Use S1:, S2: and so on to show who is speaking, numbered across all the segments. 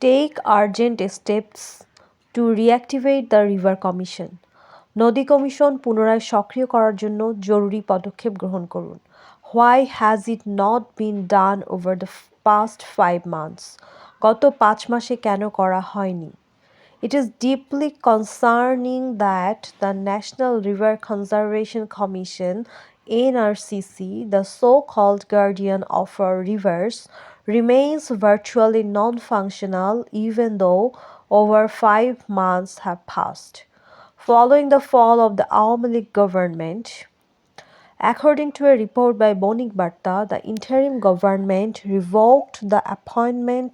S1: Take urgent steps to reactivate the river commission. নদী commission পুনরায় সক্রিয় করার জন্য জরুরি পদক্ষেপ গ্রহণ করুন। Why has it not been done over the past 5 months? গত 5 মাসে কেন করা হয়নি? It is deeply concerning that the National River Conservation Commission NRCC, the so-called guardian of our rivers, remains virtually non-functional even though over 5 months have passed. Following the fall of the Awami League government, according to a report by Bonik Barta, the interim government revoked the appointment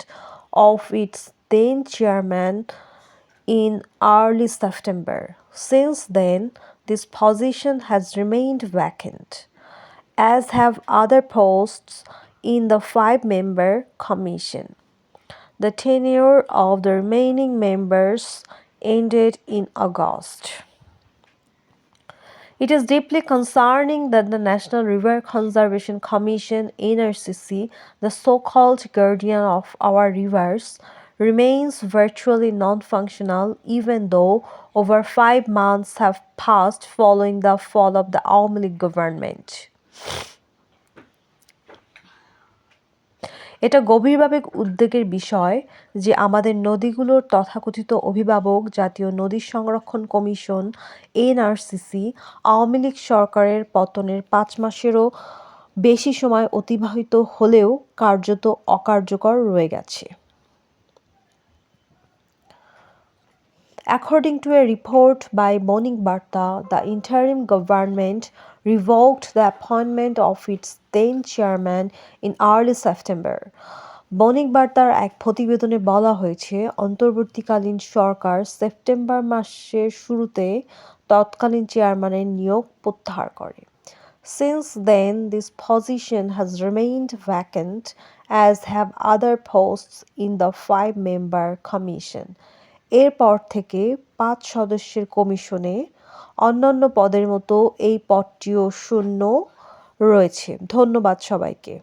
S1: of its then chairman in early September. Since then, this position has remained vacant, as have other posts in the 5-member commission. The tenure of the remaining members ended in August. It is deeply concerning that the National River Conservation Commission NRCC, the so-called guardian of our rivers, remains virtually non-functional even though over 5 months have passed following the fall of the Awami League government. এটা গভীরভাবে উদ্বেগের বিষয় যে আমাদের নদীগুলোর তথাকথিত অভিভাবক জাতীয় নদী সংরক্ষণ কমিশন এনআরসিসি আওয়ামী লীগ সরকারের পতনের 5 মাসেরও বেশি সময় অতিবাহিত হলেও কার্যত অকার্যকর রয়ে গেছে। According to a report by Bonik Barta, the interim government revoked the appointment of its then chairman in early September. বণিক বার্তার এক প্রতিবেদনে বলা হয়েছে, অন্তর্বর্তীকালীন সরকার সেপ্টেম্বর মাসের শুরুতে তৎকালীন চেয়ারম্যানের নিয়োগ প্রত্যাহার করে। Since then, this position has remained vacant, as have other posts in the 5-member commission. এরপর থেকে 5 সদস্যের কমিশনে অন্যান্য পদের মতো এই পদটিও শূন্য রয়েছে। ধন্যবাদ সবাইকে।